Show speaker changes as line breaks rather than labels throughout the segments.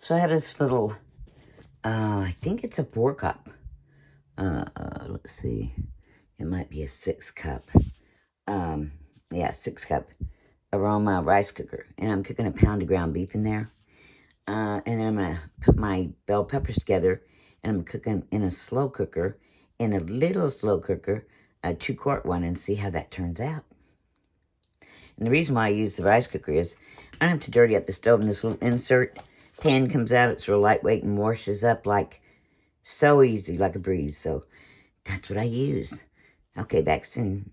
So I had this little, I think it's a 4-cup. Let's see. It might be a 6-cup. Yeah, 6-cup aroma rice cooker. And I'm cooking a pound of ground beef in there. And then I'm going to put my bell peppers together. And I'm cooking in a slow cooker, in a little slow cooker, a 2-quart one, and see how that turns out. And the reason why I use the rice cooker is I don't have to dirty up the stove, and this little insert pan comes out. It's real lightweight and washes up like so easy, like a breeze. So that's what I use. Okay, back soon.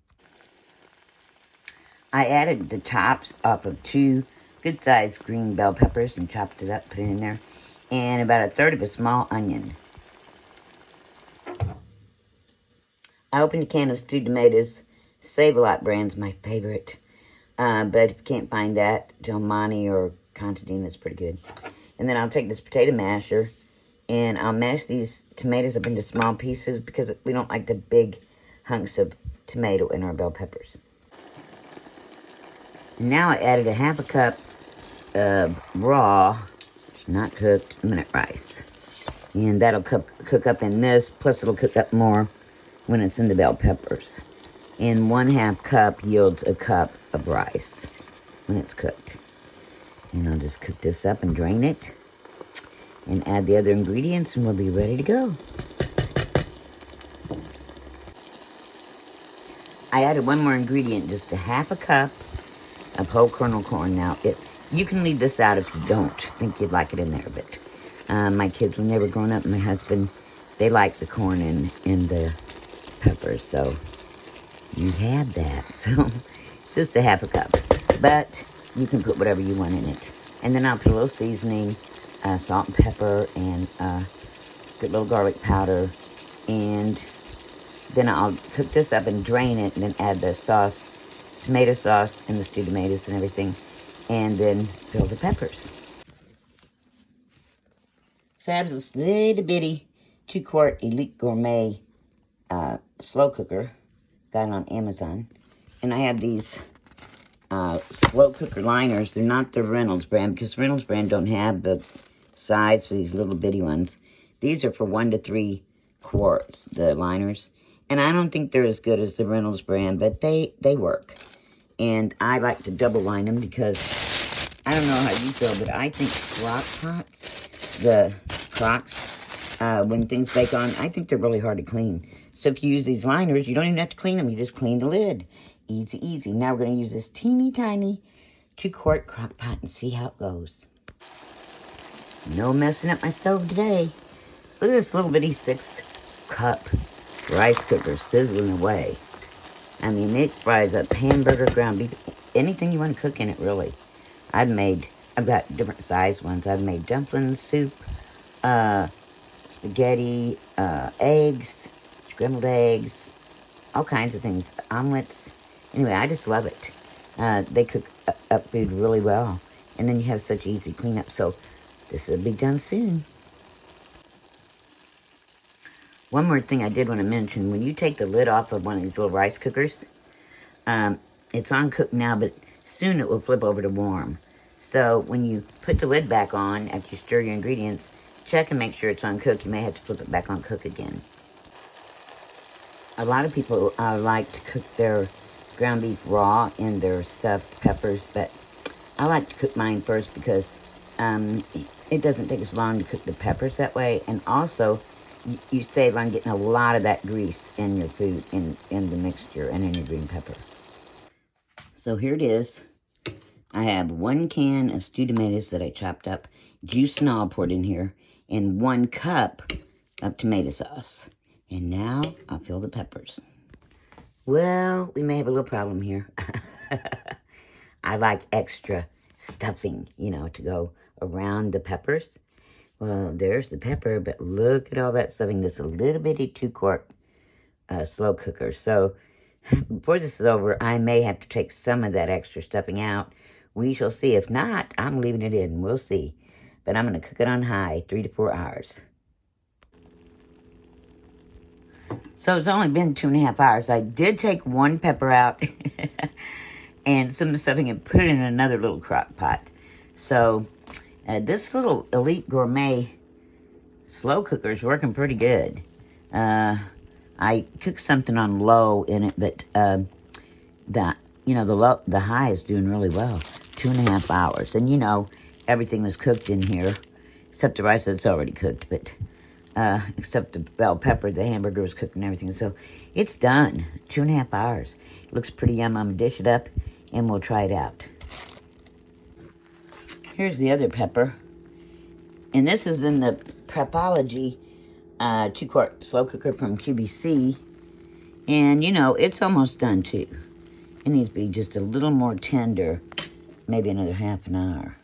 I added the tops off of 2 good-sized green bell peppers and chopped it up, put it in there, and about 1/3 of a small onion. I opened a can of stewed tomatoes. Save-A-Lot brand's my favorite. But if you can't find that, Del Monte or Contadina is pretty good. And then I'll take this potato masher, and I'll mash these tomatoes up into small pieces because we don't like the big hunks of tomato in our bell peppers. And now I added a 1/2 cup of raw, not cooked, minute rice. And that'll cook up in this, plus it'll cook up more when it's in the bell peppers. And 1/2 cup yields a cup of rice when it's cooked. And I'll just cook this up and drain it and add the other ingredients, and we'll be ready to go. I added one more ingredient, just a 1/2 cup of whole kernel corn. Now, you can leave this out if you don't think you'd like it in there, but my kids, when they were growing up, my husband, they liked the corn and the peppers, so you had that. So it's just a 1/2 cup, but you can put whatever you want in it. And then I'll put a little seasoning, salt and pepper, and good little garlic powder, and then I'll cook this up and drain it, and then add the sauce, tomato sauce, and the stewed tomatoes and everything, and then fill the peppers. So I have this little bitty 2-quart Elite Gourmet Slow Cooker. Got it on Amazon. And I have these slow cooker liners. They're not the Reynolds brand, because Reynolds brand don't have the size for these little bitty ones. These are for 1 to 3 quarts, the liners. And I don't think they're as good as the Reynolds brand, but they work. And I like to double line them because I don't know how you feel, but I think crock pots, the crocks, when things bake on, I think they're really hard to clean. So if you use these liners, you don't even have to clean them. You just clean the lid. Easy, easy. Now we're going to use this teeny tiny 2-quart crock pot and see how it goes. No messing up my stove today. Look at this little bitty 6-cup rice cooker sizzling away. I mean, it fries up hamburger, ground beef, anything you want to cook in it, really. I've got different size ones. I've made dumplings, soup, spaghetti, eggs, scrambled eggs, all kinds of things, omelets. Anyway, I just love it. They cook up food really well, and then you have such easy cleanup. So this will be done soon. One more thing I did want to mention: when you take the lid off of one of these little rice cookers, it's uncooked now, but soon it will flip over to warm. So when you put the lid back on after you stir your ingredients, check and make sure it's uncooked. You may have to flip it back on cook again. A lot of people like to cook their ground beef raw in their stuffed peppers, but I like to cook mine first because it doesn't take as long to cook the peppers that way, and also you save on getting a lot of that grease in your food, in the mixture, and in your green pepper. So here it is. I have 1 can of stewed tomatoes that I chopped up, juice and all poured in here, and 1 cup of tomato sauce. And now I'll fill the peppers. Well, we may have a little problem here. I like extra stuffing, to go around the peppers. Well, there's the pepper, but look at all that stuffing. This is a little bitty 2-quart slow cooker. So before this is over, I may have to take some of that extra stuffing out. We shall see. If not, I'm leaving it in. We'll see. But I'm going to cook it on high, 3 to 4 hours. So it's only been 2.5 hours. I did take 1 pepper out and some of the stuffing and put it in another little crock pot. So This little Elite Gourmet Slow Cooker is working pretty good. I cooked something on low in it, but the high is doing really well. 2.5 hours, and everything was cooked in here, except the rice that's already cooked. But except the bell pepper, the hamburger was cooked and everything. So it's done. 2.5 hours. It looks pretty yum. I'm gonna dish it up, and we'll try it out. Here's the other pepper, and this is in the Prepology 2-quart slow cooker from QVC, and it's almost done too. It needs to be just a little more tender, maybe another half an hour.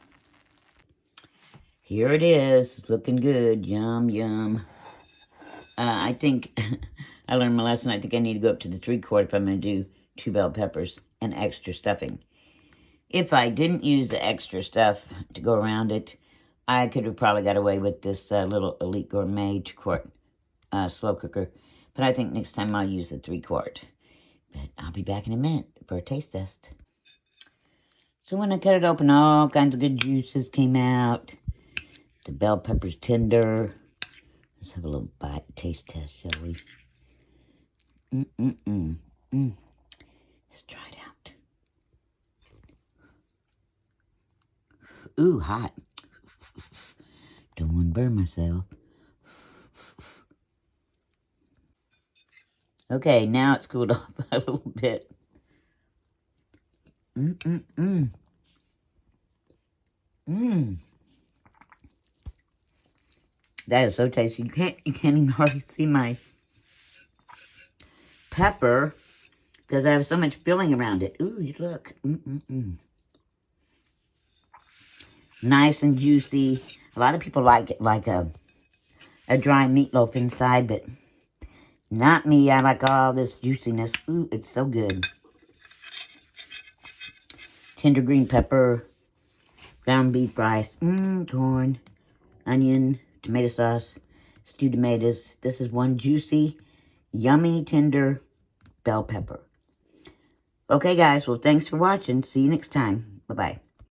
Here it is. It's looking good. Yum, yum. I think I learned my lesson. I think I need to go up to the 3-quart if I'm going to do 2 bell peppers and extra stuffing. If I didn't use the extra stuff to go around it, I could have probably got away with this little Elite Gourmet 2-quart slow cooker. But I think next time I'll use the 3-quart. But I'll be back in a minute for a taste test. So when I cut it open, all kinds of good juices came out. The bell pepper's tender. Let's have a little bite taste test, shall we? Let's try it out. Ooh, hot. Don't want to burn myself. Okay, now it's cooled off a little bit. That is so tasty. You can't even hardly see my pepper because I have so much filling around it. Ooh, look. Nice and juicy. A lot of people like it like a dry meatloaf inside, but not me. I like all this juiciness. Ooh, it's so good. Tender green pepper, ground beef rice, corn, onion, tomato sauce, stewed tomatoes. This is one juicy, yummy, tender bell pepper. Okay, guys. Well, thanks for watching. See you next time. Bye-bye.